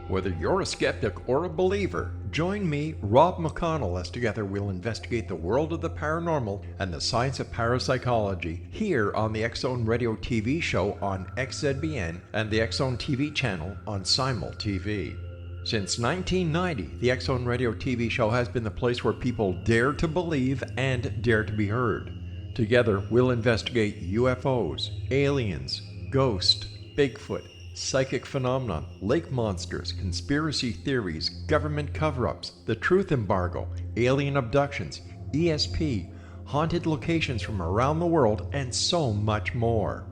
Whether you're a skeptic or a believer, join me, Rob McConnell, as together we'll investigate the world of the paranormal and the science of parapsychology here on the X-Zone Radio TV show on XZBN and the X-Zone TV channel on Simul TV. Since 1990, the X-Zone Radio TV show has been the place where people dare to believe and dare to be heard. Together, we'll investigate UFOs, aliens, ghosts, Bigfoot, psychic phenomenon, lake monsters, conspiracy theories, government cover-ups, the truth embargo, alien abductions, ESP, haunted locations from around the world, and so much more.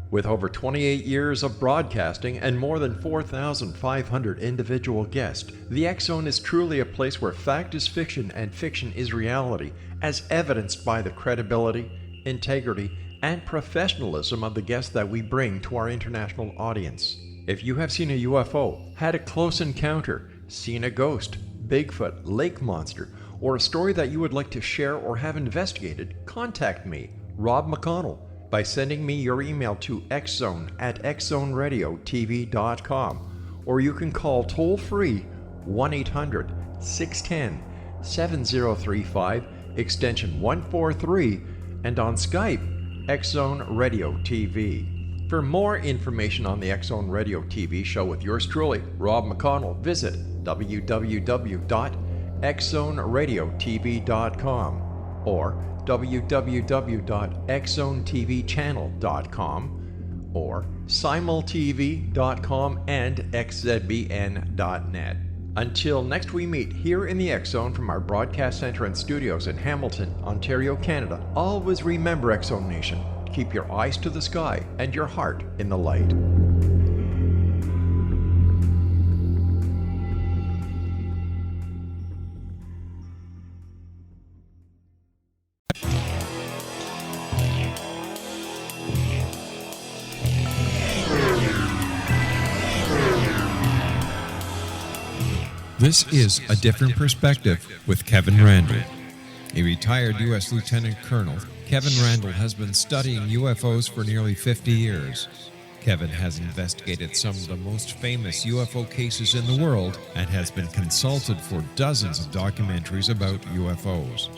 With over 28 years of broadcasting and more than 4,500 individual guests, the X-Zone is truly a place where fact is fiction and fiction is reality, as evidenced by the credibility, integrity, and professionalism of the guests that we bring to our international audience. If you have seen a UFO, had a close encounter, seen a ghost, Bigfoot, lake monster, or a story that you would like to share or have investigated, contact me, Rob McConnell, by sending me your email to xzone@xzoneradiotv.com, or you can call toll-free 1-800-610-7035, extension 143, and on Skype, X-Zone Radio TV. For more information on the X-Zone Radio TV show with yours truly, Rob McConnell, visit www.xzoneradiotv.com or www.xzonetvchannel.com or simultv.com and xzbn.net. Until next we meet here in the X-Zone from our broadcast center and studios in Hamilton, Ontario, Canada, always remember, X-Zone Nation, keep your eyes to the sky and your heart in the light. This is A Different Perspective with Kevin Randle. A retired U.S. Lieutenant Colonel, Kevin Randle has been studying UFOs for nearly 50 years. Kevin has investigated some of the most famous UFO cases in the world and has been consulted for dozens of documentaries about UFOs.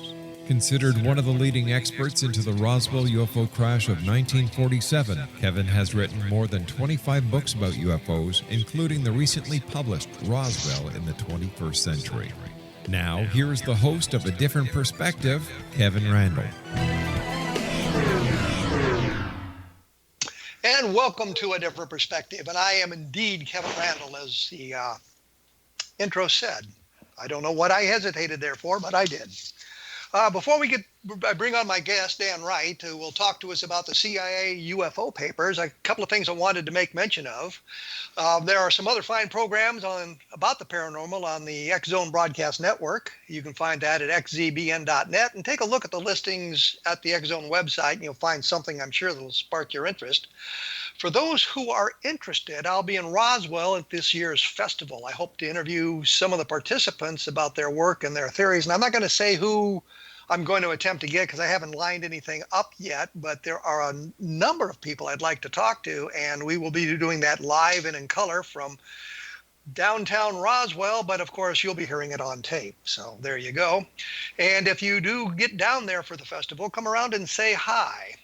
Considered one of the leading experts into the Roswell UFO crash of 1947, Kevin has written more than 25 books about UFOs, including the recently published Roswell in the 21st Century. Now, here is the host of A Different Perspective, Kevin Randle. And welcome to A Different Perspective. And I am indeed Kevin Randle, as the intro said. I don't know what I hesitated there for, but I did. Before I bring on my guest, Dan Wright, who will talk to us about the CIA UFO papers, a couple of things I wanted to make mention of. There are some other fine programs about the paranormal on the X-Zone Broadcast Network. You can find that at xzbn.net, and take a look at the listings at the X-Zone website, and you'll find something I'm sure that will spark your interest. For those who are interested, I'll be in Roswell at this year's festival. I hope to interview some of the participants about their work and their theories. And I'm not going to say who I'm going to attempt to get because I haven't lined anything up yet, but there are a number of people I'd like to talk to, and we will be doing that live and in color from downtown Roswell, but of course you'll be hearing it on tape. So there you go. And if you do get down there for the festival, come around and say hi.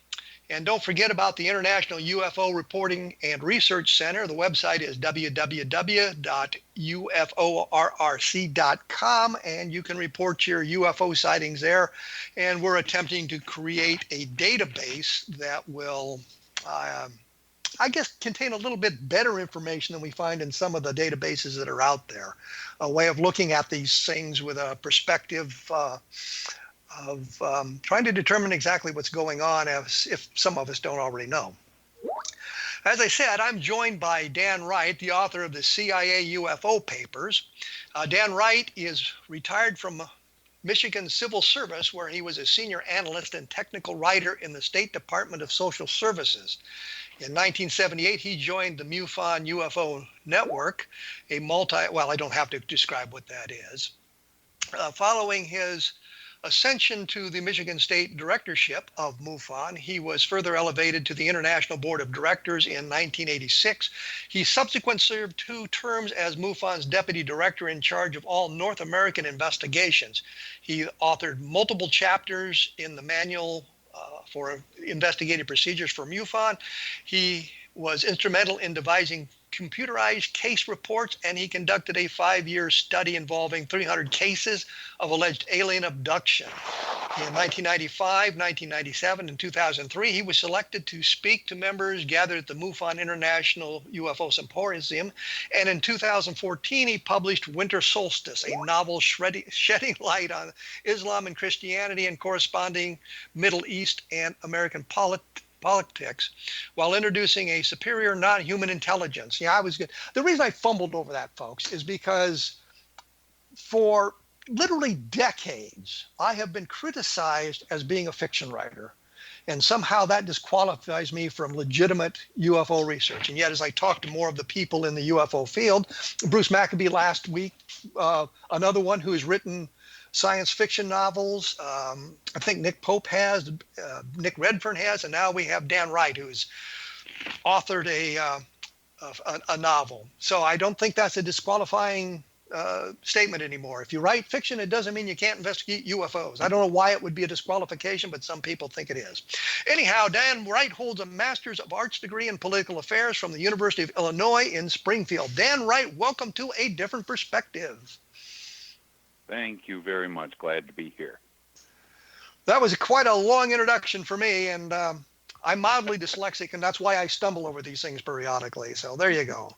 And don't forget about the International UFO Reporting and Research Center. The website is www.uforrc.com, and you can report your UFO sightings there. And we're attempting to create a database that will, contain a little bit better information than we find in some of the databases that are out there. A way of looking at these things with a perspective of trying to determine exactly what's going on, if some of us don't already know. As I said, I'm joined by Dan Wright, the author of the CIA UFO papers. Dan Wright is retired from Michigan Civil Service, where he was a senior analyst and technical writer in the State Department of Social Services. In 1978, he joined the MUFON UFO Network, I don't have to describe what that is. Following his ascension to the Michigan State directorship of MUFON, he was further elevated to the International Board of Directors in 1986. He subsequently served 2 terms as MUFON's deputy director in charge of all North American investigations. He authored multiple chapters in the manual for investigative procedures for MUFON. He was instrumental in devising computerized case reports, and he conducted a 5-year study involving 300 cases of alleged alien abduction. In 1995, 1997, and 2003, he was selected to speak to members gathered at the MUFON International UFO Symposium, and in 2014, he published Winter Solstice, a novel shedding light on Islam and Christianity and corresponding Middle East and American politics, while introducing a superior non-human intelligence. Yeah, I was good. The reason I fumbled over that, folks, is because for literally decades, I have been criticized as being a fiction writer. And somehow that disqualifies me from legitimate UFO research. And yet, as I talk to more of the people in the UFO field, Bruce Maccabee last week, another one who has written science fiction novels. I think Nick Pope has, Nick Redfern has, and now we have Dan Wright, who's authored a novel. So I don't think that's a disqualifying statement anymore. If you write fiction, it doesn't mean you can't investigate UFOs. I don't know why it would be a disqualification, but some people think it is. Anyhow, Dan Wright holds a Master's of Arts degree in Political Affairs from the University of Illinois in Springfield. Dan Wright, welcome to A Different Perspective. Thank you very much. Glad to be here. That was quite a long introduction for me, and I'm mildly dyslexic, and that's why I stumble over these things periodically. So there you go.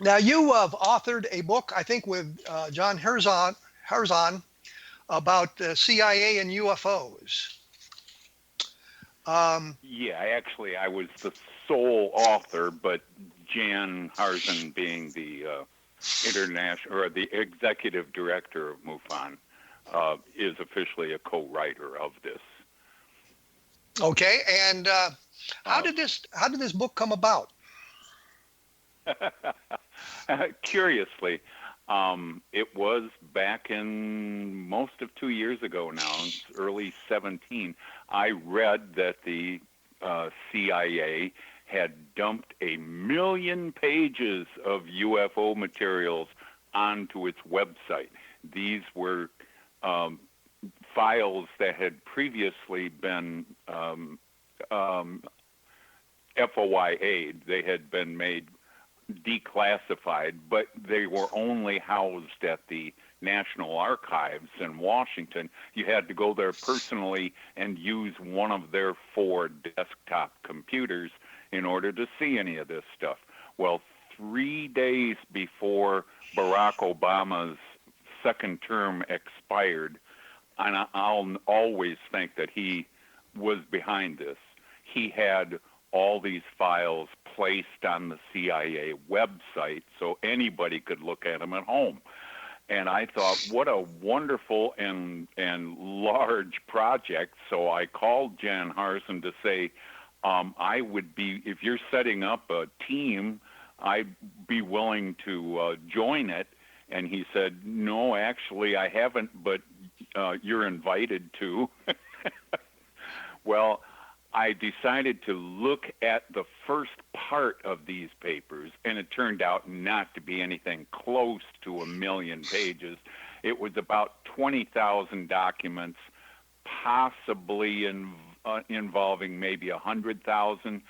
Now, you have authored a book, I think, with John Herzon about the CIA and UFOs. Yeah, actually, I was the sole author, but Jan Harzan being the international or the executive director of MUFON is officially a co-writer of this. Okay, and how did this book come about? Curiously, it was back in most of 2 years ago now, early 17. I read that the CIA had dumped 1 million pages of UFO materials onto its website. These were files that had previously been FOIA'd. They had been made declassified, but they were only housed at the National Archives in Washington. You had to go there personally and use one of their 4 desktop computers in order to see any of this stuff. Well, 3 days before Barack Obama's second term expired, and I'll always think that he was behind this, he had all these files placed on the CIA website so anybody could look at them at home. And I thought, what a wonderful and large project. So I called Jan Harzan to say, I would be, if you're setting up a team, I'd be willing to join it. And he said, no, actually, I haven't, but you're invited to. Well, I decided to look at the first part of these papers, and it turned out not to be anything close to 1 million pages. It was about 20,000 documents, possibly involving maybe 100,000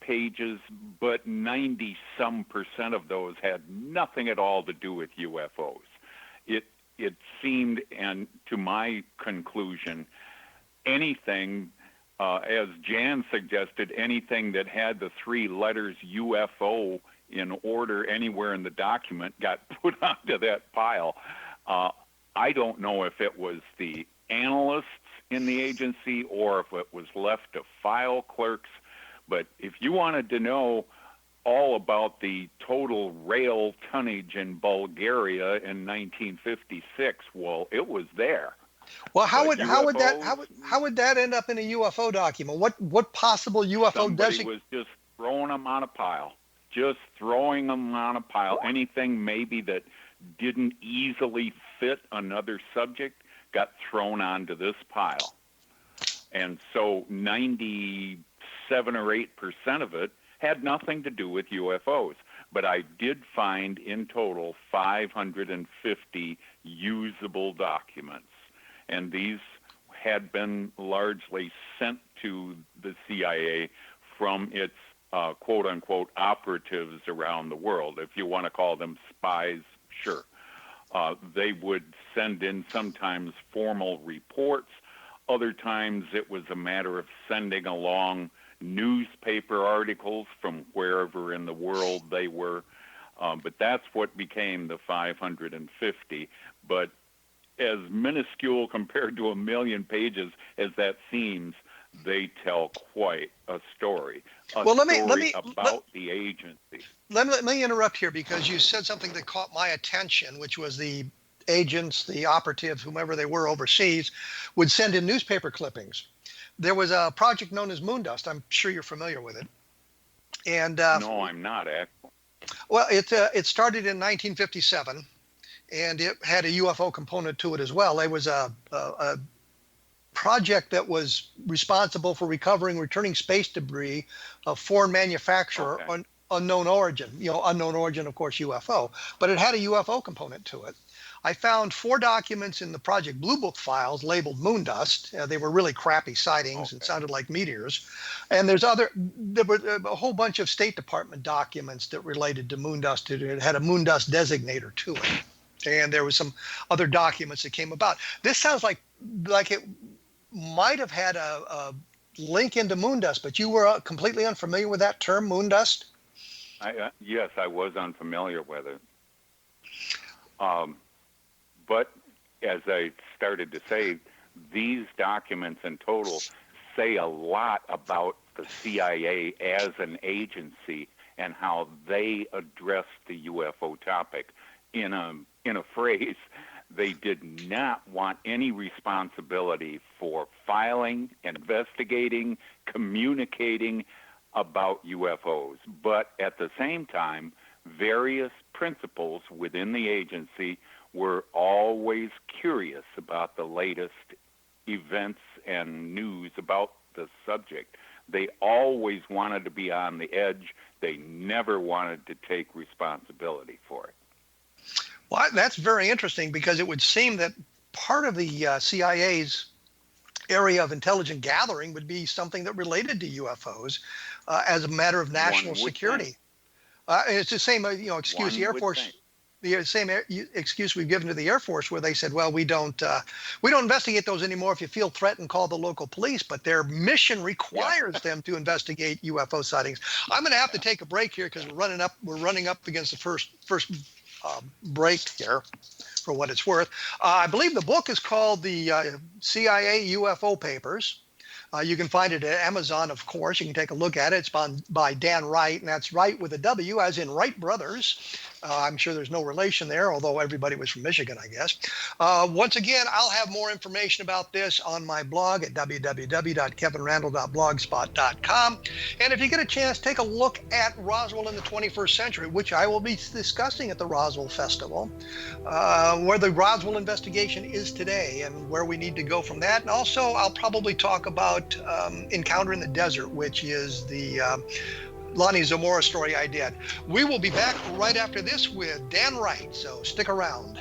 pages, but 90-some% of those had nothing at all to do with UFOs. It seemed, and to my conclusion, anything, as Jan suggested, anything that had the 3 letters UFO in order anywhere in the document got put onto that pile. I don't know if it was the analysts in the agency or if it was left to file clerks, but if you wanted to know all about the total rail tonnage in Bulgaria in 1956, well, it was there. Well, how would that end up in a UFO document? What possible UFO Somebody was just throwing them on a pile. Just throwing them on a pile. Anything maybe that didn't easily fit another subject got thrown onto this pile. And so 97 or 8% of it had nothing to do with UFOs. But I did find in total 550 usable documents. And these had been largely sent to the CIA from its quote-unquote operatives around the world. If you want to call them spies, sure. They would send in sometimes formal reports. Other times it was a matter of sending along newspaper articles from wherever in the world they were. But that's what became the 550. But as minuscule compared to 1 million pages as that seems, they tell quite a story. Let me about the agency. Let me interrupt here, because you said something that caught my attention, which was the agents, the operatives, whomever they were overseas, would send in newspaper clippings. There was a project known as Moondust. I'm sure you're familiar with it. And no, I'm not, actually. Well, it started in 1957, and it had a UFO component to it as well. It was a project that was responsible for recovering returning space debris of foreign manufacturer on unknown origin. Unknown origin, of course, UFO. But it had a UFO component to it. I found 4 documents in the Project Blue Book files labeled Moondust. They were really crappy sightings and sounded like meteors. And there were a whole bunch of State Department documents that related to Moondust. It had a Moondust designator to it. And there was some other documents that came about. This sounds like it might have had a link into Moondust, but you were completely unfamiliar with that term, Moondust? Yes, I was unfamiliar with it. But as I started to say, these documents in total say a lot about the CIA as an agency and how they address the UFO topic. In a phrase, they did not want any responsibility for filing, investigating, communicating about UFOs. But at the same time, various principals within the agency were always curious about the latest events and news about the subject. They always wanted to be on the edge. They never wanted to take responsibility for it. Well, that's very interesting, because it would seem that part of the CIA's area of intelligent gathering would be something that related to UFOs as a matter of national security. It's the same, excuse the Air Force. Think. The same excuse we've given to the Air Force, where they said, well, we don't investigate those anymore. If you feel threatened, call the local police. But their mission requires them to investigate UFO sightings. I'm going to have to take a break here, because we're running up against the first break here, for what it's worth. I believe the book is called the CIA UFO Papers. You can find it at Amazon, of course. You can take a look at it. It's by Dan Wright, and that's Wright with a W, as in Wright Brothers. I'm sure there's no relation there, although everybody was from Michigan, I guess. Once again, I'll have more information about this on my blog at www.kevinrandle.blogspot.com. And if you get a chance, take a look at Roswell in the 21st century, which I will be discussing at the Roswell Festival, where the Roswell investigation is today and where we need to go from that. And also, I'll probably talk about Encounter in the Desert, which is the Lonnie Zamora story I did. We will be back right after this with Dan Wright, so stick around.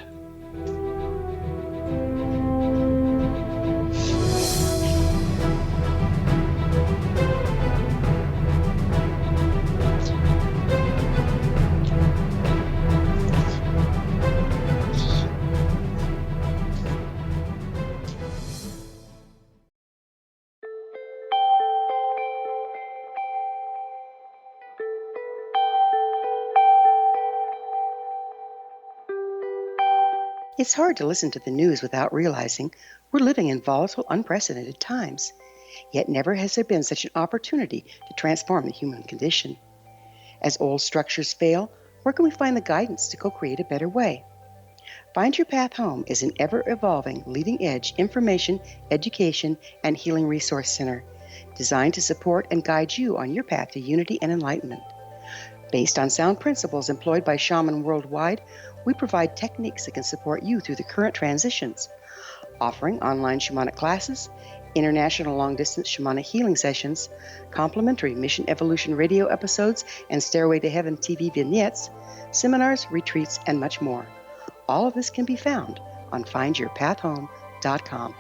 It's hard to listen to the news without realizing we're living in volatile, unprecedented times. Yet never has there been such an opportunity to transform the human condition. As old structures fail, where can we find the guidance to co-create a better way? Find Your Path Home is an ever-evolving, leading-edge information, education, and healing resource center designed to support and guide you on your path to unity and enlightenment. Based on sound principles employed by shaman worldwide, we provide techniques that can support you through the current transitions. offering online shamanic classes, international long-distance shamanic healing sessions, complimentary Mission Evolution radio episodes and Stairway to Heaven TV vignettes, seminars, retreats, and much more. All of this can be found on findyourpathhome.com.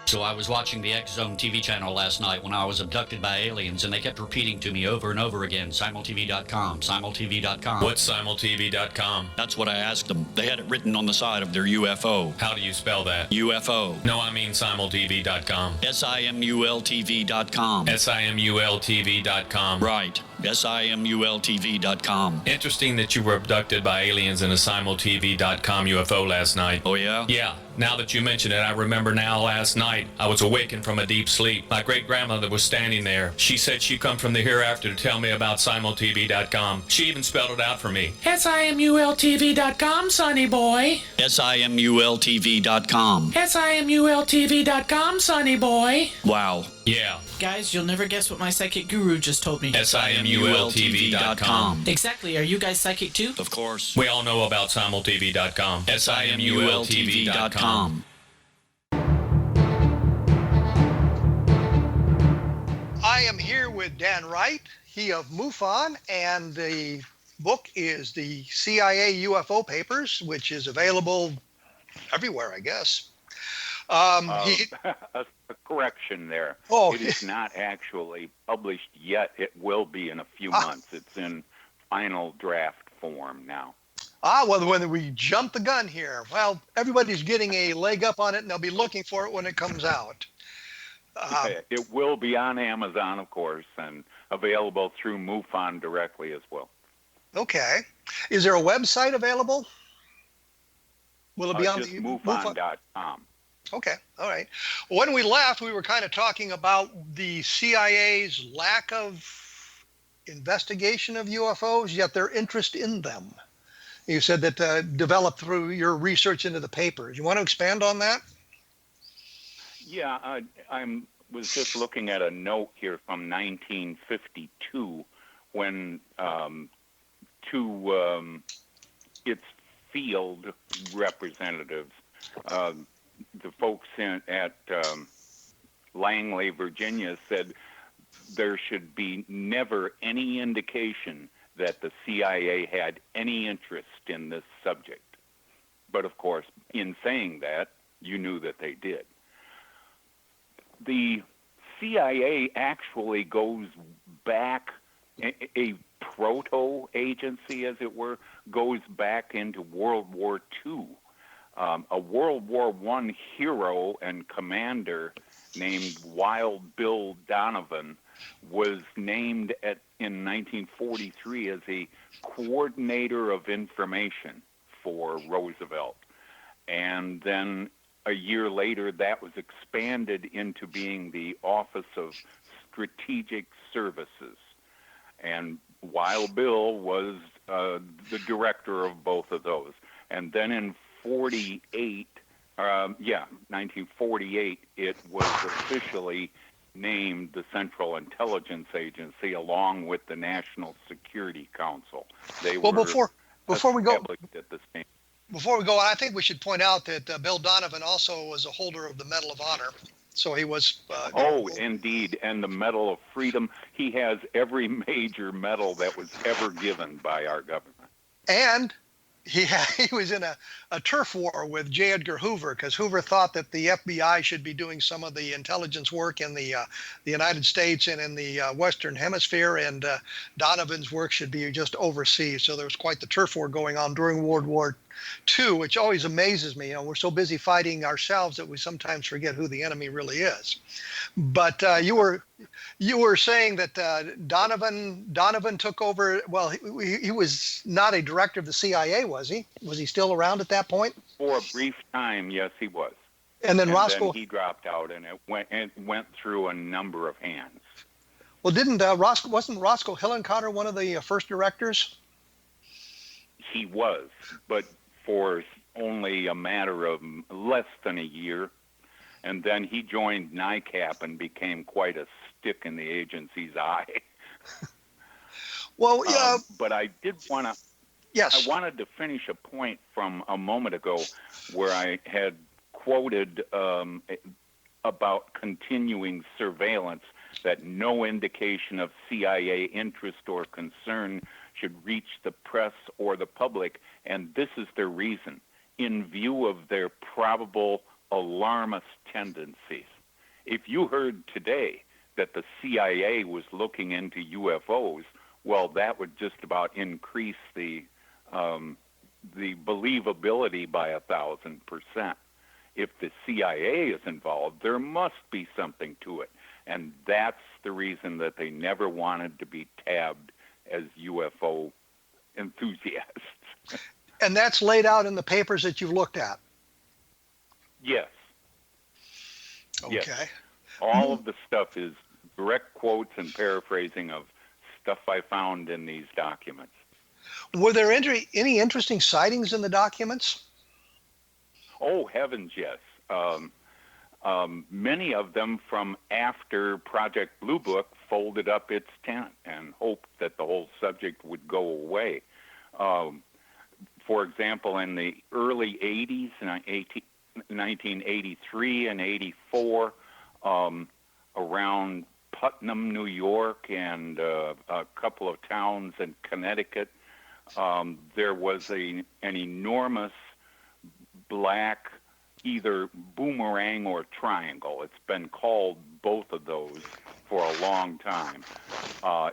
So I was watching the X Zone TV channel last night when I was abducted by aliens, and they kept repeating to me over and over again, simultv.com, simultv.com. What's simultv.com? That's what I asked them. They had it written on the side of their UFO. How do you spell that? UFO. No, I mean simultv.com. simultv.com. simultv.com. Right. simultv.com. Interesting that you were abducted by aliens in a simultv.com UFO last night. Oh, yeah? Yeah. Now that you mention it, I remember now last night I was awakened from a deep sleep. My great-grandmother was standing there. She said she'd come from the hereafter to tell me about simultv.com. She even spelled it out for me. simultv.com, sonny boy. simultv.com. simultv.com, sonny boy. Wow. Yeah. Guys, you'll never guess what my psychic guru just told me. simultv.com. Exactly. Are you guys psychic too? Of course. We all know about simultv.com. simultv.com. I am here with Dan Wright, he of MUFON, and the book is the CIA UFO Papers, which is available everywhere, I guess. A correction there. Oh. It is not actually published yet. It will be in a few months. It's in final draft form now. Well, when we jump the gun here, well, everybody's getting a leg up on it, and they'll be looking for it when it comes out. It will be on Amazon, of course, and available through MUFON directly as well. Okay. Is there a website available? Will it be on just the MUFON.com. Okay, all right. When we left, we were kind of talking about the CIA's lack of investigation of UFOs, yet their interest in them. You said that developed through your research into the papers. You want to expand on that? Yeah, I was just looking at a note here from 1952 when its field representatives, the folks at Langley, Virginia, said there should be never any indication that the CIA had any interest in this subject. But of course, in saying that, you knew that they did. The CIA actually goes back, a proto-agency, as it were, goes back into World War II. A World War I hero and commander named Wild Bill Donovan was named in 1943 as a coordinator of information for Roosevelt. And then a year later, that was expanded into being the Office of Strategic Services. And Wild Bill was the director of both of those. And then in 1948, it was officially named the Central Intelligence Agency along with the National Security Council. They were before we go at the same. Before we go, I think we should point out that Bill Donovan also was a holder of the Medal of Honor. So he was. Indeed, and the Medal of Freedom. He has every major medal that was ever given by our government. And he was in a turf war with J. Edgar Hoover, because Hoover thought that the FBI should be doing some of the intelligence work in the United States and in the Western Hemisphere, and Donovan's work should be just overseas. So there was quite the turf war going on during World War II, which always amazes me. You know, we're so busy fighting ourselves that we sometimes forget who the enemy really is. But you were saying that Donovan took over. Well, he was not a director of the CIA, was he? Was he still around at that point? For a brief time, yes, he was. And then Roscoe. Then he dropped out, and it went through a number of hands. Well, wasn't Roscoe Hillenkotter one of the first directors? He was, but for only a matter of less than a year. And then he joined NICAP and became quite a stick in the agency's eye. Well, yeah. But I did want to Yes. I wanted to finish a point from a moment ago where I had quoted about continuing surveillance, that no indication of CIA interest or concern should reach the press or the public, and this is their reason, in view of their probable alarmist tendencies. If you heard today that the CIA was looking into UFOs, well, that would just about increase the believability by 1,000%. If the CIA is involved, there must be something to it. And that's the reason that they never wanted to be tabbed as UFO enthusiasts. And that's laid out in the papers that you've looked at? Yes. Okay. Yes. All of the stuff is direct quotes and paraphrasing of stuff I found in these documents. Were there any interesting sightings in the documents? Oh, heavens, yes. Many of them from after Project Blue Book folded up its tent and hoped that the whole subject would go away. For example, in the early 80s, 1983 and 84, around Putnam, New York, and a couple of towns in Connecticut, there was an enormous black, either boomerang or triangle. It's been called both of those for a long time.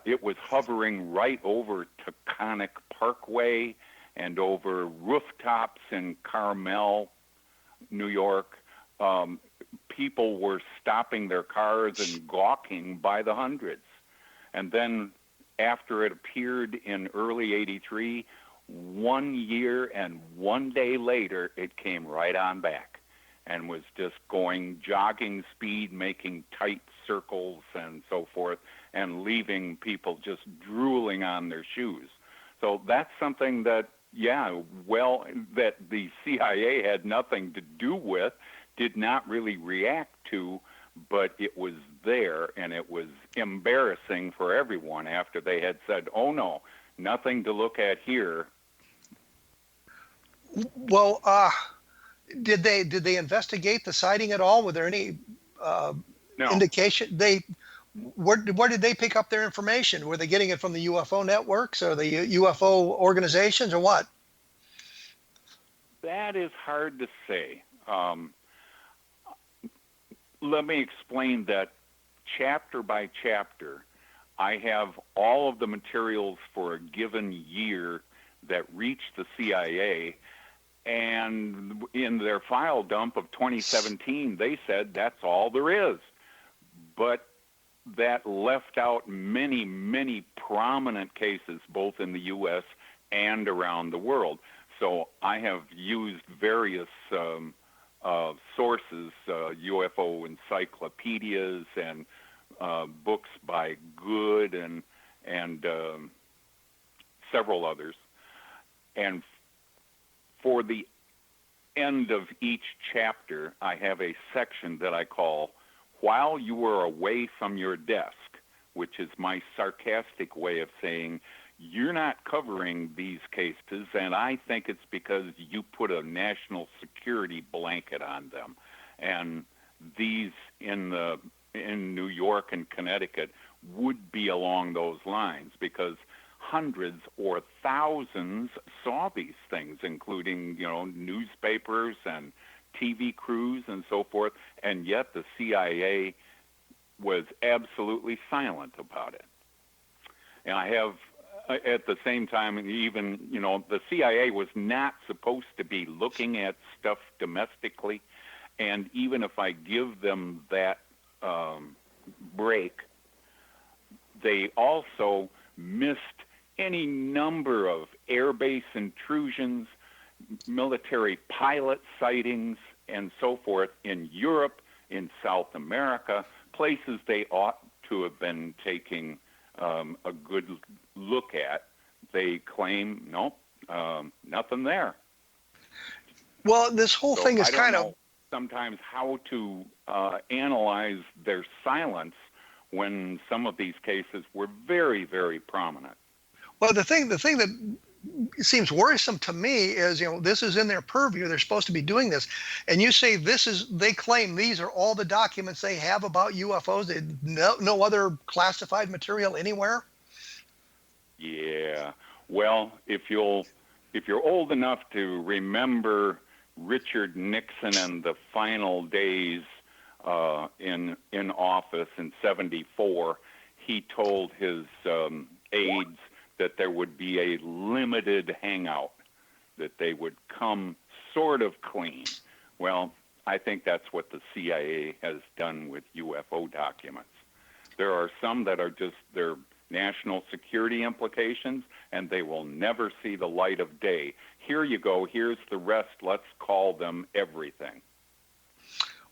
It was hovering right over Taconic Parkway and over rooftops in Carmel, New York. People were stopping their cars and gawking by the hundreds. And then after it appeared in early 83, 1 year and 1 day later, it came right on back and was just going jogging speed, making tight circles and so forth, and leaving people just drooling on their shoes. So that's something that, that the CIA had nothing to do with, did not really react to, but it was there, and it was embarrassing for everyone after they had said, oh no, nothing to look at here. Well, did they investigate the sighting at all? Were there any No. indication? Where did they pick up their information? Were they getting it from the UFO networks or the UFO organizations, or what? That is hard to say. Let me explain that chapter by chapter. I have all of the materials for a given year that reached the CIA, and in their file dump of 2017, they said that's all there is. But that left out many, many prominent cases, both in the U.S. and around the world. So I have used various sources, UFO encyclopedias and books by Good and several others. And for the end of each chapter, I have a section that I call While You Were Away from Your Desk, which is my sarcastic way of saying you're not covering these cases, and I think it's because you put a national security blanket on them. And these in New York and Connecticut would be along those lines, because hundreds or thousands saw these things, including, newspapers and TV crews and so forth, and yet the CIA was absolutely silent about it. And I have, at the same time, even, the CIA was not supposed to be looking at stuff domestically, and even if I give them that break, they also missed any number of airbase intrusions, military pilot sightings, and so forth in Europe, in South America, places they ought to have been taking a good look at. They claim, nope, nothing there. Well, this whole thing is kind of sometimes how to analyze their silence when some of these cases were very, very prominent. well. The thing that seems worrisome to me is, this is in their purview. They're supposed to be doing this. And you say they claim these are all the documents they have about UFOs. No other classified material anywhere? Yeah. Well, if you're old enough to remember Richard Nixon and the final days in office in '74, he told his aides that there would be a limited hangout, that they would come sort of clean. Well, I think that's what the CIA has done with UFO documents. There are some that are just their national security implications, and they will never see the light of day. Here you go, here's the rest, let's call them everything.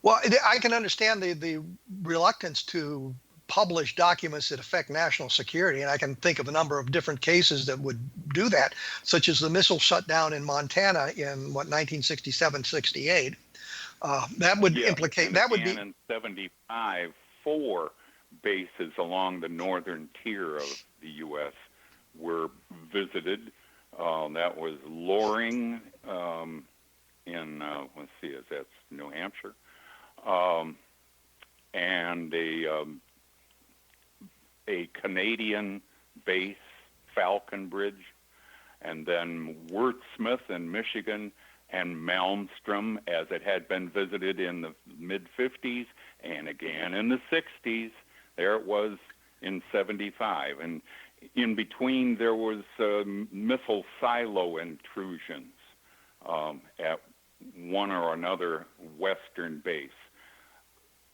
Well, I can understand the reluctance to publish documents that affect national security, and I can think of a number of different cases that would do that, such as the missile shutdown in Montana in 1967-68. That would implicate. That would be in '75. 4 bases along the northern tier of the U.S. were visited. That was Loring in that's New Hampshire, and a Canadian base, Falcon Bridge, and then Wurtsmith in Michigan, and Malmstrom, as it had been visited in the mid-'50s and again in the '60s. There it was in '75. And in between, there was missile silo intrusions at one or another Western base.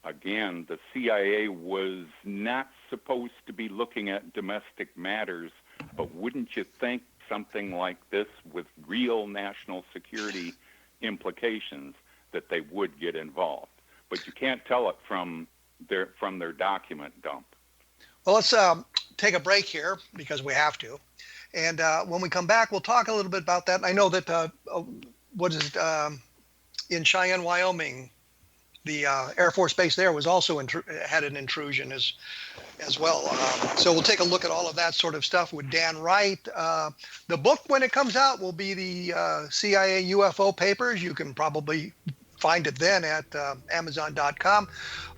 Again, the CIA was not supposed to be looking at domestic matters, but wouldn't you think something like this with real national security implications that they would get involved? But you can't tell it from their document dump. Well, let's take a break here because we have to. And when we come back, we'll talk a little bit about that. And I know that, in Cheyenne, Wyoming, the Air Force Base there was also had an intrusion as well. So we'll take a look at all of that sort of stuff with Dan Wright. The book, when it comes out, will be the CIA UFO Papers. You can probably find it then at Amazon.com.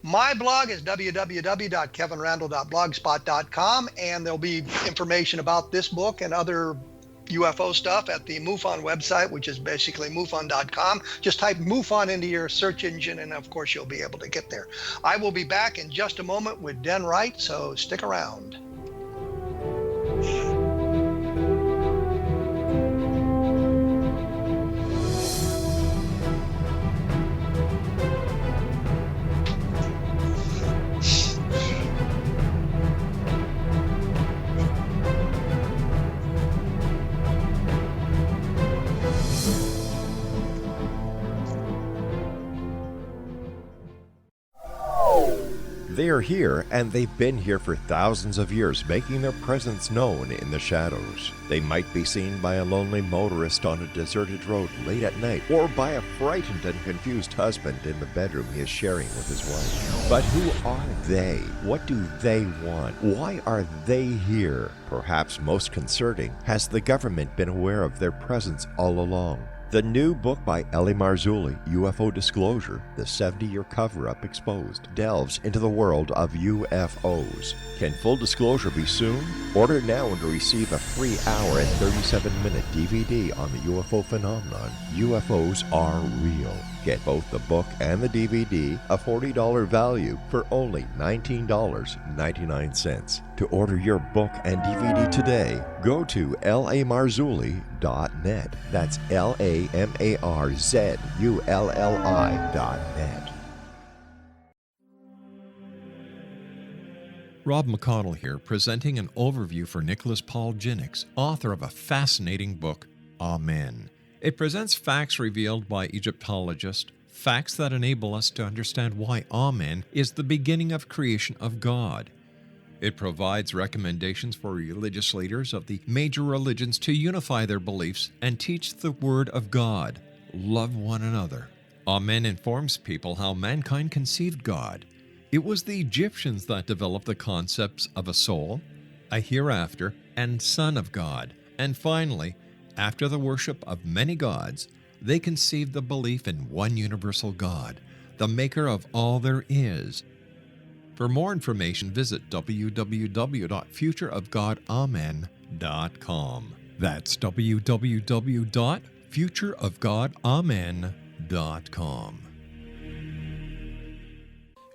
My blog is www.kevinrandle.blogspot.com, and there'll be information about this book and other UFO stuff at the MUFON website, which is basically MUFON.com. Just type MUFON into your search engine, and of course you'll be able to get there. I will be back in just a moment with Dan Wright, so stick around. They are here, and they've been here for thousands of years, making their presence known in the shadows. They might be seen by a lonely motorist on a deserted road late at night, or by a frightened and confused husband in the bedroom he is sharing with his wife. But who are they? What do they want? Why are they here? Perhaps most concerning, has the government been aware of their presence all along? The new book by Ellie Marzulli, UFO Disclosure, the 70-year cover-up exposed, delves into the world of UFOs. Can full disclosure be soon? Order now and receive a free hour and 37-minute DVD on the UFO phenomenon. UFOs are real. Get both the book and the DVD, a $40 value, for only $19.99. To order your book and DVD today, go to lamarzulli.net. That's LAMARZULLI.net. Rob McConnell here, presenting an overview for Nicholas Paul Jennings, author of a fascinating book, Amen. It presents facts revealed by Egyptologists, facts that enable us to understand why Amen is the beginning of creation of God. It provides recommendations for religious leaders of the major religions to unify their beliefs and teach the Word of God. Love one another. Amen informs people how mankind conceived God. It was the Egyptians that developed the concepts of a soul, a hereafter, and Son of God. And finally, After the worship of many gods, they conceived the belief in one universal God, the maker of all there is. For more information, visit www.futureofgodamen.com. That's www.futureofgodamen.com.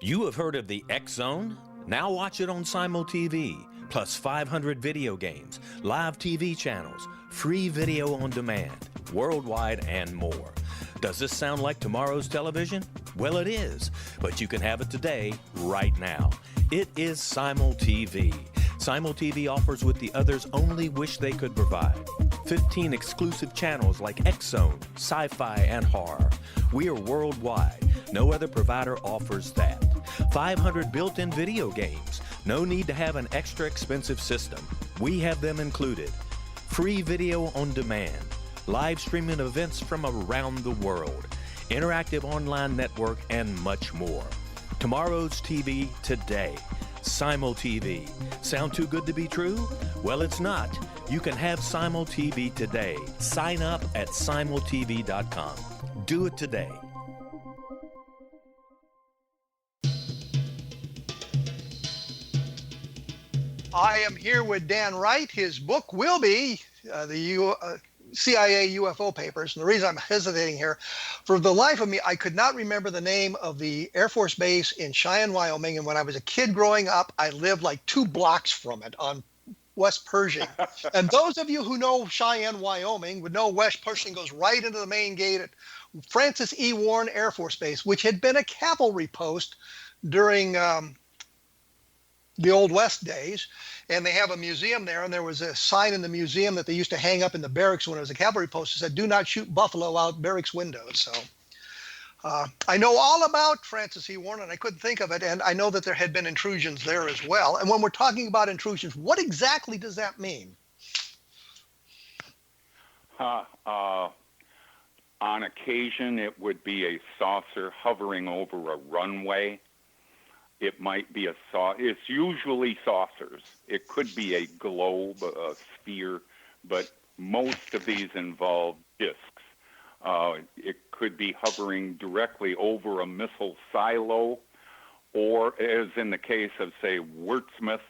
You have heard of the X Zone? Now watch it on Simul TV, plus 500 video games, live TV channels, free video on demand, worldwide, and more. Does this sound like tomorrow's television? Well, it is, but you can have it today, right now. It is Simul TV. Simul TV offers what the others only wish they could provide. 15 exclusive channels like X Zone, sci-fi, and horror. We are worldwide. No other provider offers that. 500 built-in video games. No need to have an extra expensive system. We have them included. Free video on demand. Live streaming events from around the world. Interactive online network, and much more. Tomorrow's TV today. Simul TV. Sound too good to be true? Well, it's not. You can have Simul TV today. Sign up at simultv.com. Do it today. I am here with Dan Wright. His book will be the CIA UFO papers. And the reason I'm hesitating here, for the life of me, I could not remember the name of the Air Force Base in Cheyenne, Wyoming. And when I was a kid growing up, I lived like 2 blocks from it on West Pershing. And those of you who know Cheyenne, Wyoming would know West Pershing goes right into the main gate at Francis E. Warren Air Force Base, which had been a cavalry post during the Old West days. And they have a museum there, and there was a sign in the museum that they used to hang up in the barracks when it was a cavalry post that said, "Do not shoot buffalo out barracks windows." So I know all about Francis E. Warren, and I couldn't think of it, and I know that there had been intrusions there as well. And when we're talking about intrusions, what exactly does that mean? On occasion, it would be a saucer hovering over a runway. It might be it's usually saucers. It could be a globe, a sphere, but most of these involve discs. It could be hovering directly over a missile silo, or as in the case of, say, Wurtsmith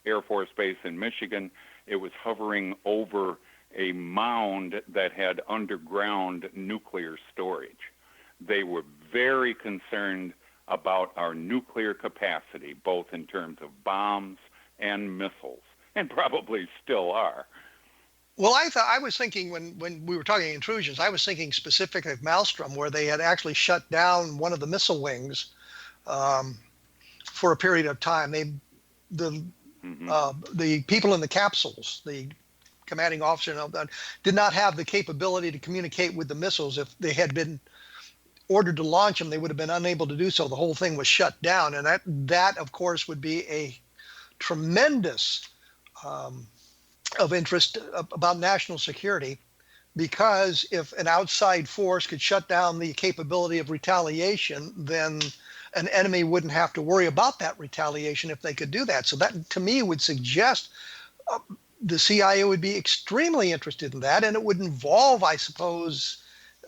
Air Force Base in Michigan, it was hovering over a mound that had underground nuclear storage. They were very concerned about our nuclear capacity, both in terms of bombs and missiles, and probably still are. Well, I was thinking when we were talking intrusions, I was thinking specifically of Maelstrom, where they had actually shut down one of the missile wings for a period of time. The people in the capsules, the commanding officer and all that, did not have the capability to communicate with the missiles. If they had been ordered to launch them, they would have been unable to do so. The whole thing was shut down, and that of course would be a tremendous of interest about national security, because if an outside force could shut down the capability of retaliation, then an enemy wouldn't have to worry about that retaliation if they could do that. So that, to me, would suggest the CIA would be extremely interested in that, and it would involve, I suppose,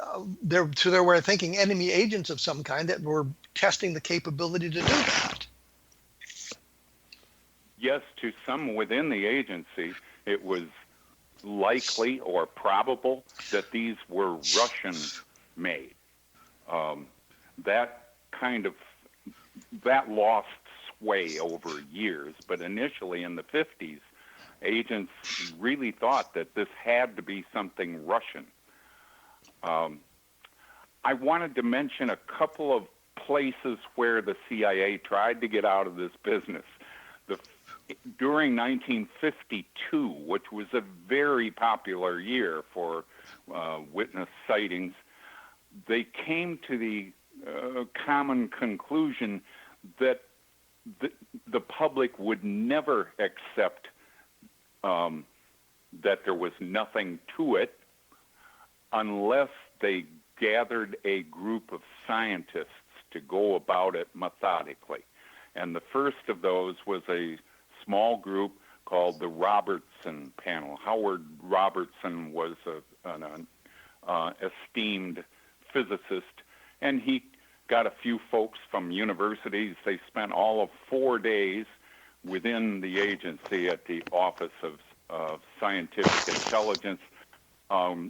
to their way of thinking, enemy agents of some kind that were testing the capability to do that. Yes, to some within the agency, it was likely or probable that these were Russian-made. That lost sway over years, but initially in the 50s, agents really thought that this had to be something Russian. I wanted to mention a couple of places where the CIA tried to get out of this business. During 1952, which was a very popular year for witness sightings, they came to the common conclusion that the public would never accept that there was nothing to it unless they gathered a group of scientists to go about it methodically. And the first of those was a small group called the Robertson panel. Howard Robertson was an esteemed physicist, and he got a few folks from universities. They spent all of 4 days within the agency at the Office of Scientific Intelligence,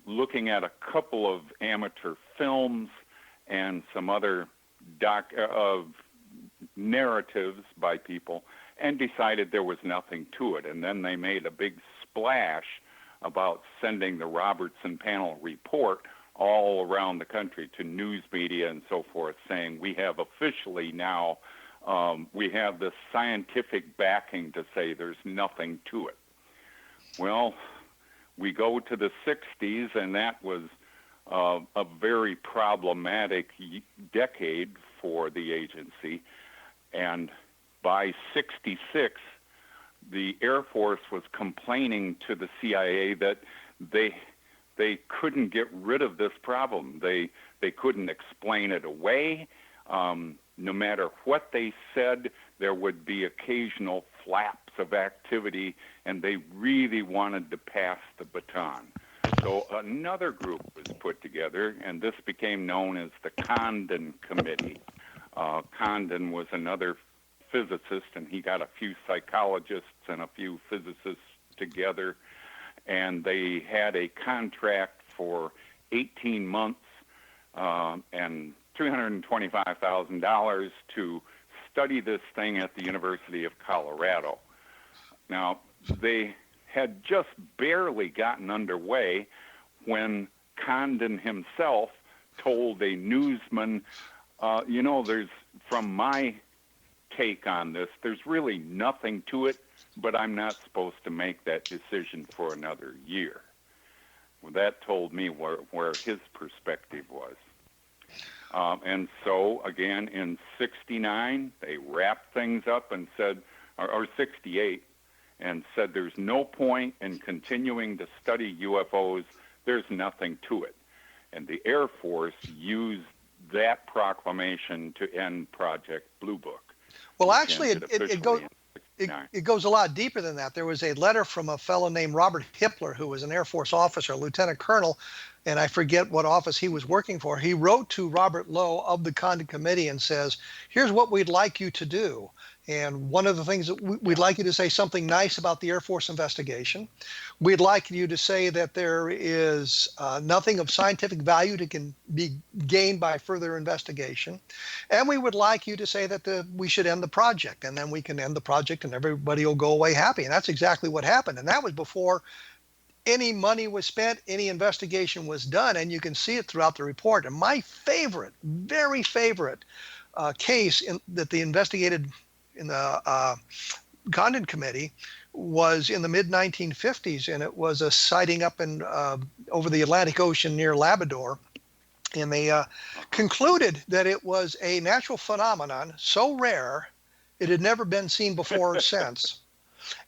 looking at a couple of amateur films and some other narratives by people, and decided there was nothing to it. And then they made a big splash about sending the Robertson panel report all around the country to news media and so forth, saying we have officially now, we have the scientific backing to say there's nothing to it. Well, we go to the 60s, and that was a very problematic decade for the agency. And by 66, the Air Force was complaining to the CIA that they couldn't get rid of this problem. They couldn't explain it away. No matter what they said, there would be occasional flaps of activity, and they really wanted to pass the baton. So another group was put together, and this became known as the Condon Committee. Condon was another physicist, and he got a few psychologists and a few physicists together, and they had a contract for 18 months and $325,000 to study this thing at the University of Colorado. Now, they had just barely gotten underway when Condon himself told a newsman, there's, from my take on this, there's really nothing to it, but I'm not supposed to make that decision for another year. Well, that told me where his perspective was. And so, again, in 69, they wrapped things up and said, or 68, and said there's no point in continuing to study UFOs. There's nothing to it. And the Air Force used that proclamation to end Project Blue Book. Well, actually, it goes a lot deeper than that. There was a letter from a fellow named Robert Hippler, who was an Air Force officer, lieutenant colonel, and I forget what office he was working for. He wrote to Robert Lowe of the Condon Committee and says, here's what we'd like you to do. And one of the things that we'd like you to say something nice about the Air Force investigation. We'd like you to say that there is nothing of scientific value that can be gained by further investigation. And we would like you to say that we should end the project, and then we can end the project and everybody will go away happy. And that's exactly what happened. And that was before any money was spent, any investigation was done, and you can see it throughout the report. And my favorite, very favorite case that they investigated in the Condon Committee was in the mid-1950s, and it was a sighting up in over the Atlantic Ocean near Labrador. And they concluded that it was a natural phenomenon so rare it had never been seen before or since.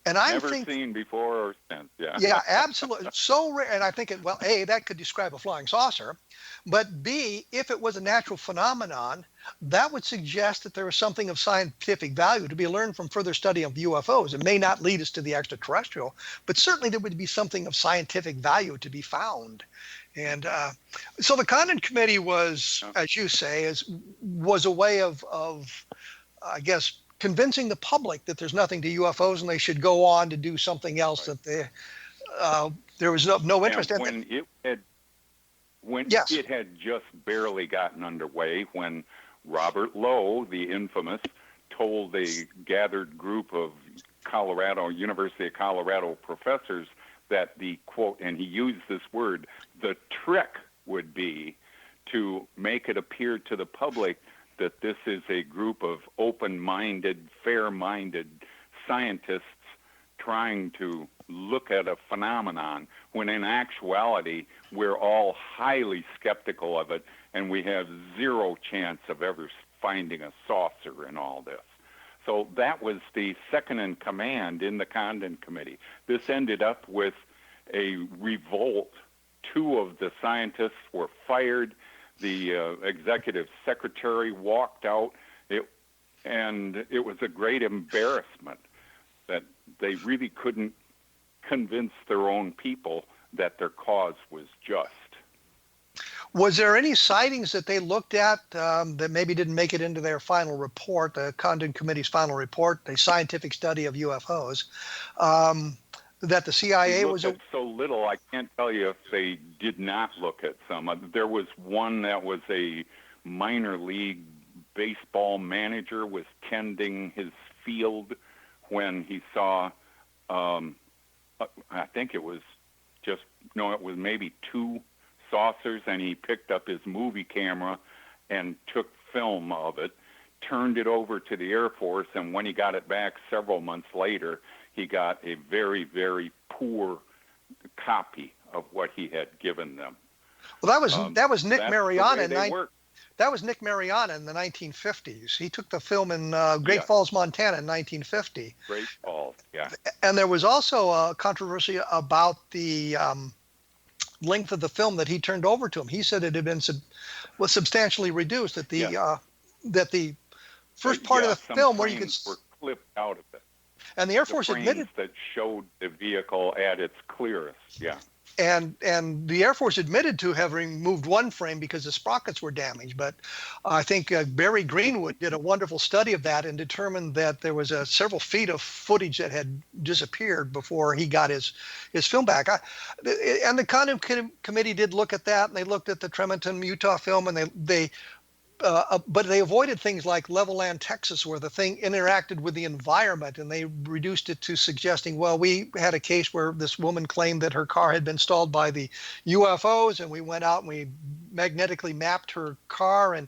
And I never think seen before or since, yeah. Yeah, absolutely. So rare. And I think, A, that could describe a flying saucer. But B, if it was a natural phenomenon, that would suggest that there was something of scientific value to be learned from further study of UFOs. It may not lead us to the extraterrestrial, but certainly there would be something of scientific value to be found. And so the Condon Committee was, as you say, was a way of I guess, convincing the public that there's nothing to UFOs and they should go on to do something else, right, that there was no interest in. When it had just barely gotten underway, when Robert Lowe, the infamous, told a gathered group of University of Colorado professors that the, quote, and he used this word, the trick would be to make it appear to the public that this is a group of open-minded, fair-minded scientists trying to look at a phenomenon, when in actuality we're all highly skeptical of it, and we have zero chance of ever finding a saucer in all this. So that was the second in command in the Condon Committee. This ended up with a revolt. 2 of the scientists were fired. The executive secretary walked out, and it was a great embarrassment that they really couldn't convince their own people that their cause was just. Was there any sightings that they looked at that maybe didn't make it into their final report, the Condon Committee's final report, the scientific study of UFOs, that the CIA was... at so little, I can't tell you if they did not look at some. There was one that was a minor league baseball manager was tending his field when he saw, I think it was maybe 2 saucers, and he picked up his movie camera and took film of it, turned it over to the Air Force, and when he got it back several months later, he got a very, very poor copy of what he had given them. Well, that was Nick Mariana. That was Nick Mariana in the 1950s. He took the film in Great Falls, Montana in 1950. Great Falls, yeah. And there was also a controversy about the length of the film that he turned over to him. He said it had been was substantially reduced. That the first part of the film where you could were clipped out of it. And the Air Force admitted that showed the vehicle at its clearest. Yeah. And the Air Force admitted to having removed one frame because the sprockets were damaged. But I think Barry Greenwood did a wonderful study of that and determined that there was several feet of footage that had disappeared before he got his film back. And the Condon Committee did look at that, and they looked at the Tremonton, Utah film, and but they avoided things like Levelland, Texas, where the thing interacted with the environment, and they reduced it to suggesting, well, we had a case where this woman claimed that her car had been stalled by the UFOs, and we went out and we magnetically mapped her car, and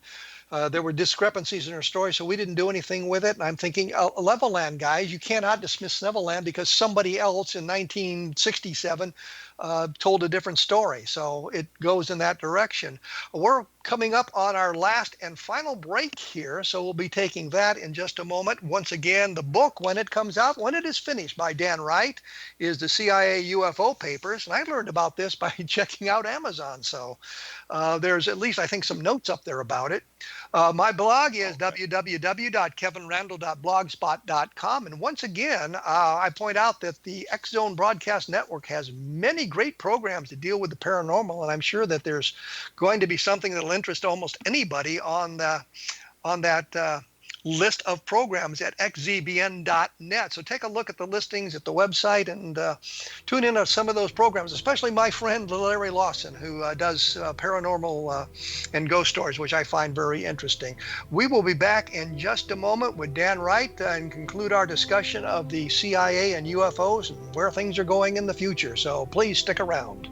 there were discrepancies in her story, so we didn't do anything with it. And I'm thinking, Levelland guys, you cannot dismiss Levelland because somebody else in 1967 told a different story. So it goes in that direction. We're coming up on our last and final break here, so we'll be taking that in just a moment. Once again, the book, when it comes out, when it is finished, by Dan Wright, is the CIA UFO Papers. And I learned about this by checking out Amazon. So there's at least, I think, some notes up there about it. My blog is www.kevinrandle.blogspot.com. And once again, I point out that the X Zone Broadcast Network has many great programs to deal with the paranormal, and I'm sure that there's going to be something that'll interest almost anybody on that list of programs at xzbn.net. So take a look at the listings at the website and tune in on some of those programs, especially my friend Larry Lawson, who does paranormal and ghost stories, which I find very interesting. We will be back in just a moment with Dan Wright and conclude our discussion of the CIA and UFOs and where things are going in the future. So please stick around.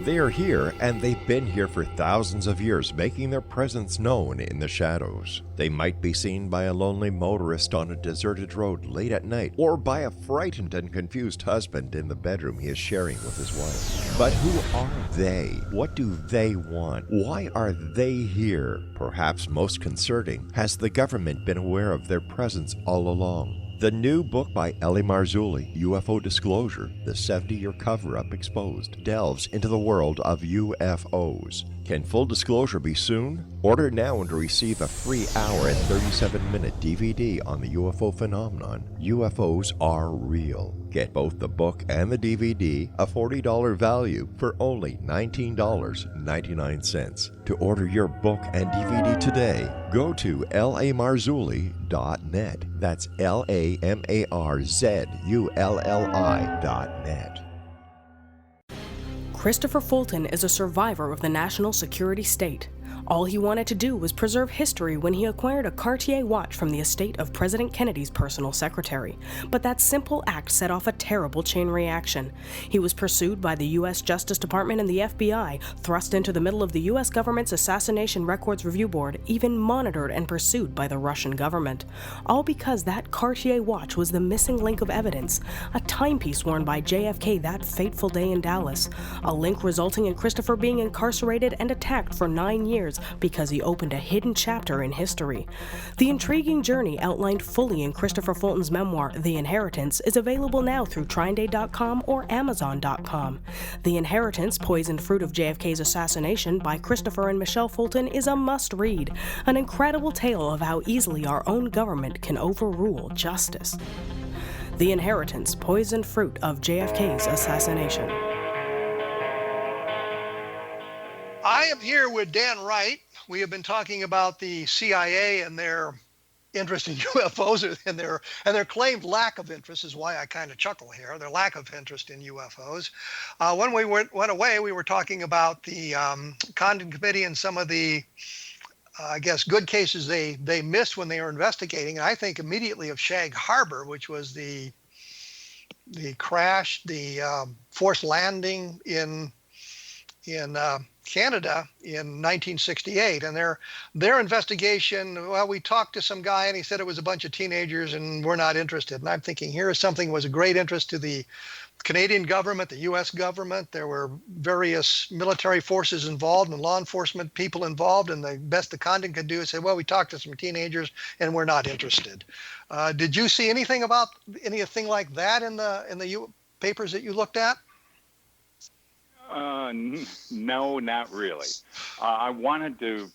They are here, and they've been here for thousands of years, making their presence known in the shadows. They might be seen by a lonely motorist on a deserted road late at night, or by a frightened and confused husband in the bedroom he is sharing with his wife. But who are they? What do they want? Why are they here? Perhaps most concerning, has the government been aware of their presence all along? The new book by Ellie Marzulli, UFO Disclosure, the 70-year cover-up exposed, delves into the world of UFOs. Can full disclosure be soon? Order now and receive a free hour and 37-minute DVD on the UFO phenomenon. UFOs are real. Get both the book and the DVD, a $40 value, for only $19.99. To order your book and DVD today, go to lamarzulli.net. That's LAMARZULLI.net. Christopher Fulton is a survivor of the national security state. All he wanted to do was preserve history when he acquired a Cartier watch from the estate of President Kennedy's personal secretary. But that simple act set off a terrible chain reaction. He was pursued by the U.S. Justice Department and the FBI, thrust into the middle of the U.S. government's Assassination Records Review Board, even monitored and pursued by the Russian government. All because that Cartier watch was the missing link of evidence, a timepiece worn by JFK that fateful day in Dallas, a link resulting in Christopher being incarcerated and attacked for 9 years because he opened a hidden chapter in history. The intriguing journey outlined fully in Christopher Fulton's memoir, The Inheritance, is available now through TrineDay.com or Amazon.com. The Inheritance, Poisoned Fruit of JFK's Assassination by Christopher and Michelle Fulton is a must-read, an incredible tale of how easily our own government can overrule justice. The Inheritance, Poisoned Fruit of JFK's Assassination. I am here with Dan Wright. We have been talking about the CIA and their interest in UFOs and their claimed lack of interest is why I kind of chuckle here, their lack of interest in UFOs. When we went away, we were talking about the Condon Committee and some of the, I guess, good cases they missed when they were investigating. And I think immediately of Shag Harbor, which was the crash, the forced landing in Canada in 1968, and their investigation, well, we talked to some guy and he said it was a bunch of teenagers and we're not interested. And I'm thinking, here is something that was a great interest to the Canadian government, the US government. There were various military forces involved and law enforcement people involved, and the best the Condon could do is say, well, we talked to some teenagers and we're not interested. Did you see anything about anything like that in the papers that you looked at? No, not really. I wanted to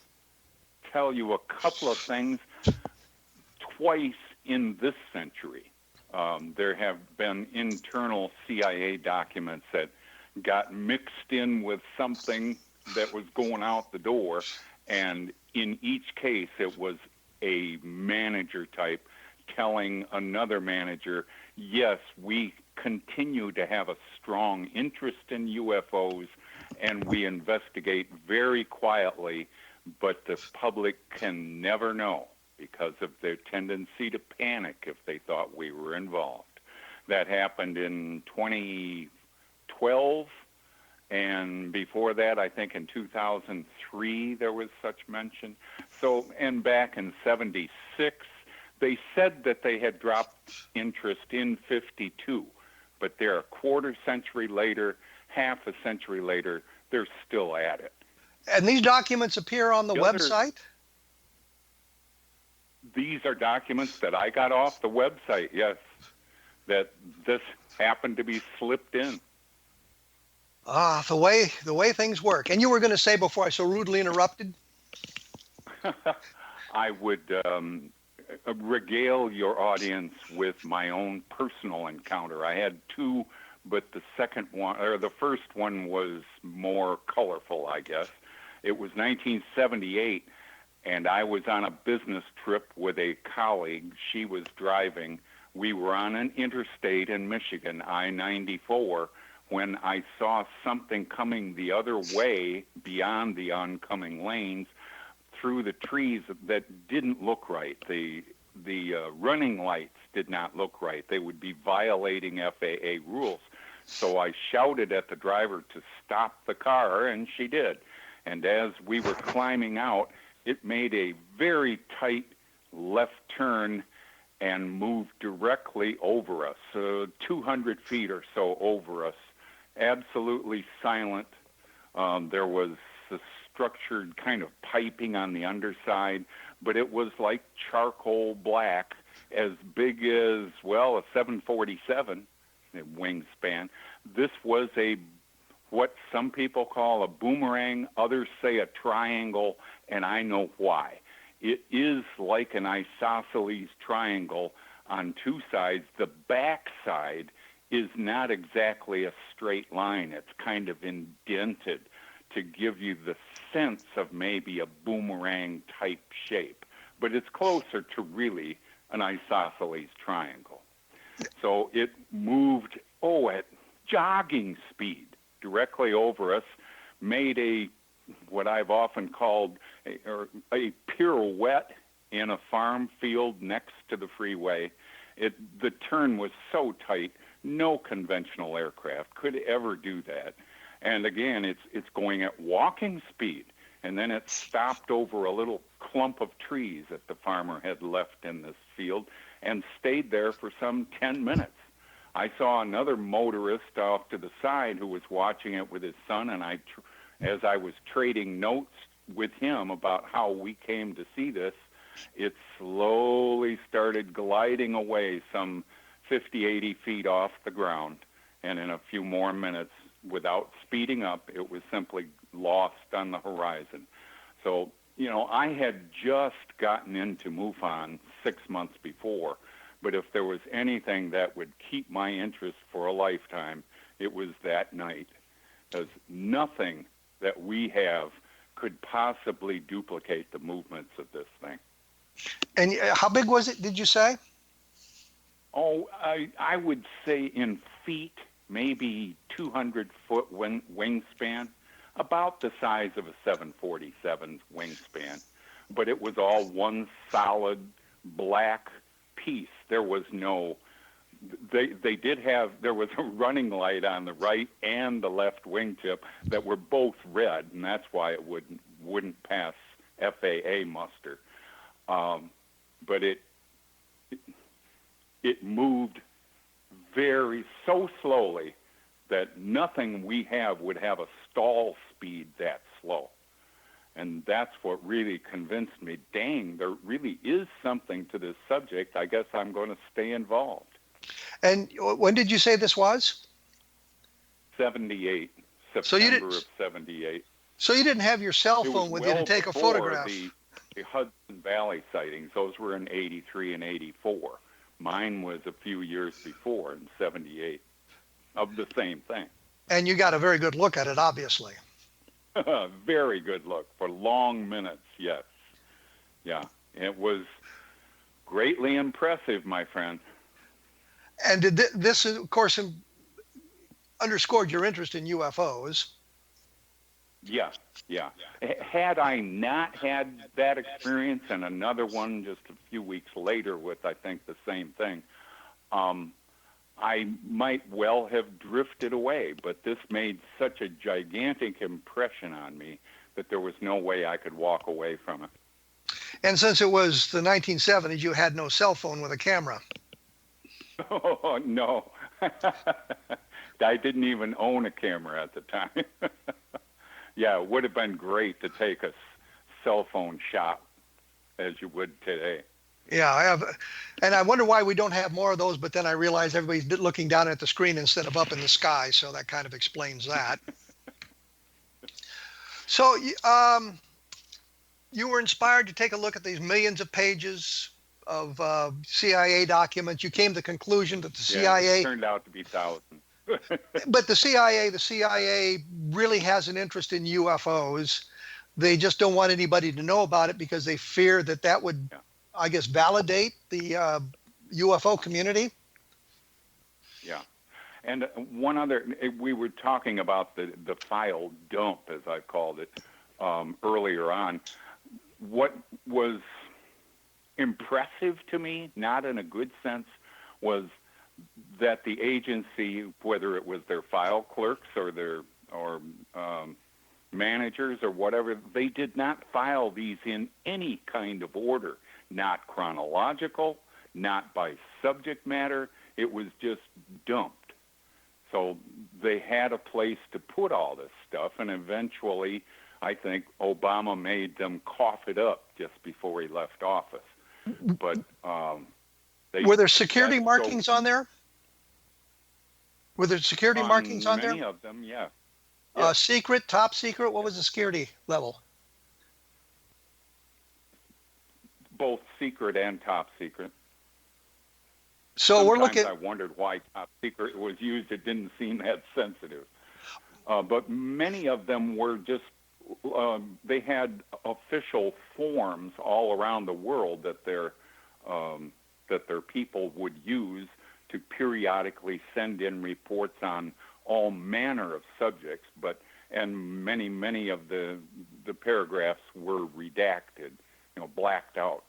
tell you a couple of things. Twice in this century, there have been internal CIA documents that got mixed in with something that was going out the door, and in each case it was a manager type telling another manager, yes, we continue to have a strong interest in UFOs and we investigate very quietly, but the public can never know because of their tendency to panic if they thought we were involved. That happened in 2012, and before that, I think in 2003 there was such mention. So, and back in 76, they said that they had dropped interest in 52. But they're a quarter century later, half a century later, they're still at it. And these documents appear on the website? These are documents that I got off the website, yes, that this happened to be slipped in. The way things work. And you were going to say before I so rudely interrupted? I would regale your audience with my own personal encounter. I had two, but the first one was more colorful, I guess. It was 1978, and I was on a business trip with a colleague. She was driving. We were on an interstate in Michigan, I-94, when I saw something coming the other way beyond the oncoming lanes through the trees that didn't look right. The running lights did not look right. They would be violating FAA rules. So I shouted at the driver to stop the car, and she did. And as we were climbing out, it made a very tight left turn and moved directly over us, 200 feet or so over us, absolutely silent. There was a structured kind of piping on the underside, but it was like charcoal black, as big as, well, a 747 wingspan. This was what some people call a boomerang, others say a triangle, and I know why. It is like an isosceles triangle on two sides. The back side is not exactly a straight line. It's kind of indented to give you the sense of maybe a boomerang type shape, but it's closer to really an isosceles triangle. So it moved, at jogging speed directly over us, made a what I've often called a pirouette in a farm field next to the freeway. The turn was so tight, no conventional aircraft could ever do that. And again, it's going at walking speed, and then it stopped over a little clump of trees that the farmer had left in this field and stayed there for some 10 minutes. I saw another motorist off to the side who was watching it with his son, and as I was trading notes with him about how we came to see this, it slowly started gliding away some 50, 80 feet off the ground, and in a few more minutes, without speeding up, it was simply lost on the horizon. So, I had just gotten into MUFON 6 months before, but if there was anything that would keep my interest for a lifetime, it was that night, because nothing that we have could possibly duplicate the movements of this thing. And how big was it, did you say? Oh, I would say in feet, maybe 200-foot wingspan, about the size of a 747's wingspan. But it was all one solid black piece. There was no, they did have, there was a running light on the right and the left wingtip that were both red, and that's why it wouldn't pass FAA muster. But it moved so slowly that nothing we have would have a stall speed that slow. And that's what really convinced me, dang, there really is something to this subject. I guess I'm going to stay involved. And when did you say this was? 78, September of 78. So you didn't have your cell phone with you to take a photograph? The Hudson Valley sightings, those were in 83 and 84. Mine was a few years before, in 78, of the same thing. And you got a very good look at it, obviously. Very good look for long minutes, yes. Yeah, it was greatly impressive, my friend. And did this, of course, underscored your interest in UFOs? Yeah. Had I not had that experience and another one just a few weeks later with, I think, the same thing, I might well have drifted away. But this made such a gigantic impression on me that there was no way I could walk away from it. And since it was the 1970s, you had no cell phone with a camera. Oh, no. I didn't even own a camera at the time. Yeah, it would have been great to take a cell phone shot as you would today. Yeah, I have, and I wonder why we don't have more of those, but then I realize everybody's looking down at the screen instead of up in the sky, so that kind of explains that. So you were inspired to take a look at these millions of pages of CIA documents. You came to the conclusion that the CIA... it turned out to be thousands. But the CIA really has an interest in UFOs. They just don't want anybody to know about it because they fear that would, I guess, validate the UFO community. Yeah. And one other, we were talking about the file dump, as I called it, earlier on. What was impressive to me, not in a good sense, was that the agency, whether it was their file clerks or their managers or whatever, they did not file these in any kind of order, not chronological, not by subject matter. It was just dumped. So they had a place to put all this stuff, and eventually I think Obama made them cough it up just before he left office. But were there security markings on there? Were there security markings on there? Many of them, yeah. Secret, top secret? What was the security level? Both secret and top secret. So we're looking. I wondered why top secret was used. It didn't seem that sensitive. But many of them were just, they had official forms all around the world that their people would use to periodically send in reports on all manner of subjects. But and many of the paragraphs were redacted, blacked out.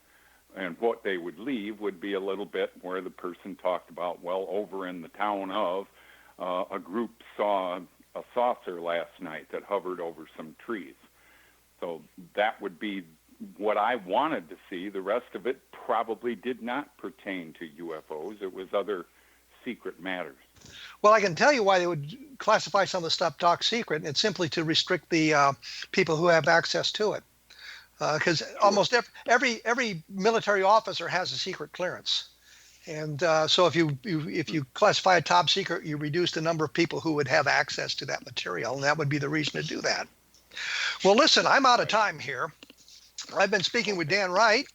And what they would leave would be a little bit where the person talked about, well, over in the town of, a group saw a saucer last night that hovered over some trees. So that would be what I wanted to see. The rest of it probably did not pertain to UFOs. It was other secret matters. Well, I can tell you why they would classify some of the stuff top secret, and it's simply to restrict the people who have access to it. Because almost every military officer has a secret clearance. And so if you classify a top secret, you reduce the number of people who would have access to that material, and that would be the reason to do that. Well, listen, I'm out of time here. I've been speaking with Dan Wright.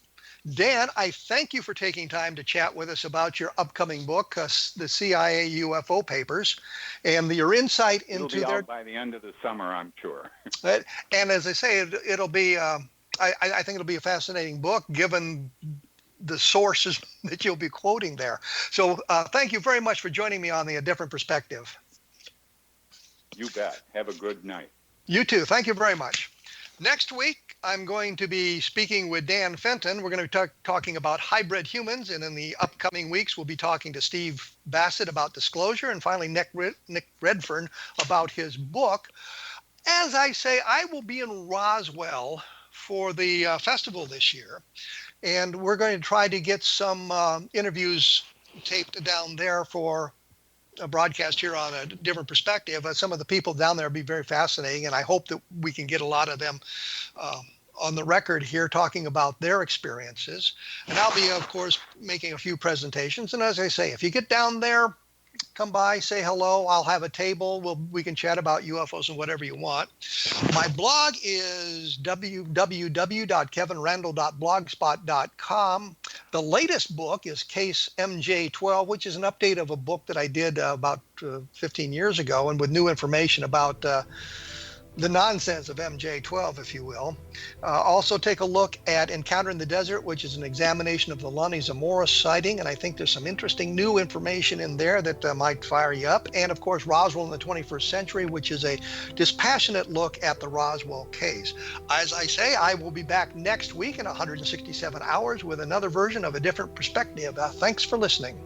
Dan, I thank you for taking time to chat with us about your upcoming book, the CIA UFO Papers, and your insight into It'll be out by the end of the summer, I'm sure. And as I say, it'll be, I think it'll be a fascinating book, given the sources that you'll be quoting there. So thank you very much for joining me on A Different Perspective. You bet. Have a good night. You too. Thank you very much. Next week, I'm going to be speaking with Dan Fenton. We're going to be talking about hybrid humans, and in the upcoming weeks, we'll be talking to Steve Bassett about disclosure, and finally Nick Redfern about his book. As I say, I will be in Roswell for the festival this year, and we're going to try to get some interviews taped down there for a broadcast here on A Different Perspective. Some of the people down there will be very fascinating, and I hope that we can get a lot of them on the record here talking about their experiences. And I'll be, of course, making a few presentations. And as I say, if you get down there, come by, say hello. I'll have a table. We can chat about UFOs and whatever you want. My blog is www.kevinrandle.blogspot.com. The latest book is Case MJ12, which is an update of a book that I did about 15 years ago, and with new information about the nonsense of MJ12, if you will. Also take a look at Encounter in the Desert, which is an examination of the Lonnie Zamora sighting, and I think there's some interesting new information in there that might fire you up. And of course, Roswell in the 21st Century, which is a dispassionate look at the Roswell case. As I say, I will be back next week in 167 hours with another version of A Different Perspective. Thanks for listening.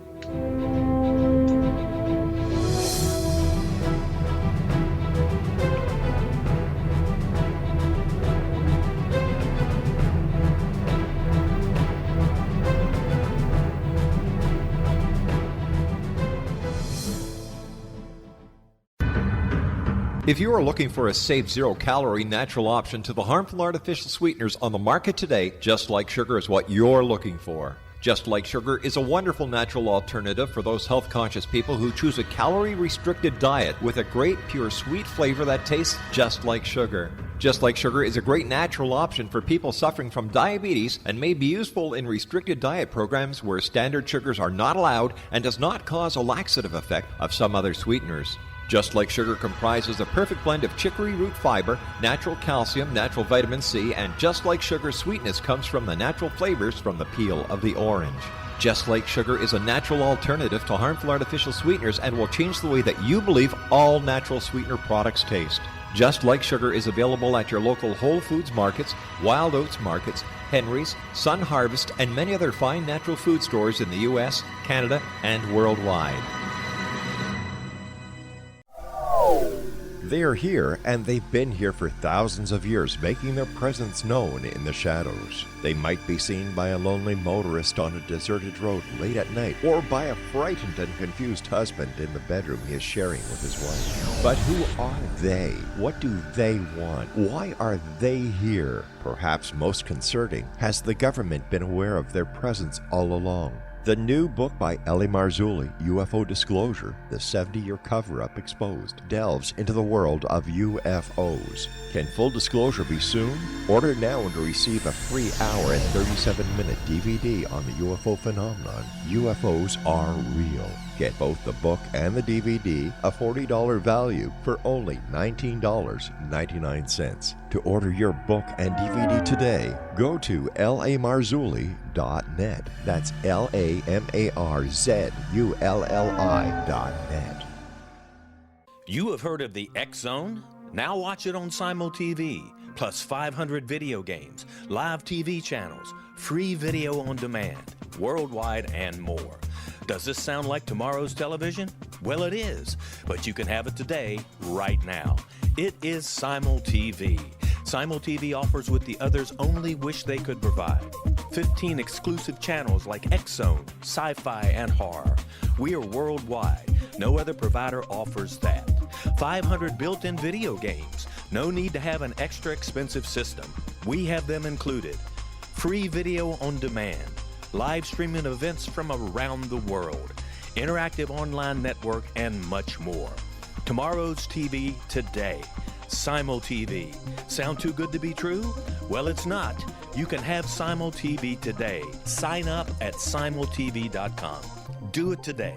If you are looking for a safe, zero-calorie natural option to the harmful artificial sweeteners on the market today, Just Like Sugar is what you're looking for. Just Like Sugar is a wonderful natural alternative for those health-conscious people who choose a calorie-restricted diet with a great, pure, sweet flavor that tastes just like sugar. Just Like Sugar is a great natural option for people suffering from diabetes and may be useful in restricted diet programs where standard sugars are not allowed and does not cause a laxative effect of some other sweeteners. Just Like Sugar comprises a perfect blend of chicory root fiber, natural calcium, natural vitamin C, and Just Like Sugar's sweetness comes from the natural flavors from the peel of the orange. Just Like Sugar is a natural alternative to harmful artificial sweeteners and will change the way that you believe all natural sweetener products taste. Just Like Sugar is available at your local Whole Foods markets, Wild Oats markets, Henry's, Sun Harvest, and many other fine natural food stores in the U.S., Canada, and worldwide. They are here, and they've been here for thousands of years, making their presence known in the shadows. They might be seen by a lonely motorist on a deserted road late at night, or by a frightened and confused husband in the bedroom he is sharing with his wife. But who are they? What do they want? Why are they here? Perhaps most concerning, has the government been aware of their presence all along? The new book by Ellie Marzulli, UFO Disclosure, the 70-year cover-up exposed, delves into the world of UFOs. Can full disclosure be soon? Order now and receive a free hour and 37-minute DVD on the UFO phenomenon. UFOs are real. Get both the book and the DVD, a $40 value, for only $19.99. To order your book and DVD today, go to lamarzulli.net. That's LAMARZULLI.net. You have heard of the X Zone? Now watch it on Simul TV, plus 500 video games, live TV channels, free video on demand, worldwide, and more. Does this sound like tomorrow's television? Well, it is, but you can have it today, right now. It is Simul TV. Simul TV offers what the others only wish they could provide. 15 exclusive channels like X-Zone, Sci-Fi, and Horror. We are worldwide. No other provider offers that. 500 built-in video games. No need to have an extra expensive system. We have them included. Free video on demand. Live streaming events from around the world. Interactive online network, and much more. Tomorrow's TV today. Simul TV. Sound too good to be true? Well, it's not. You can have Simul TV today. Sign up at simultv.com. Do it today.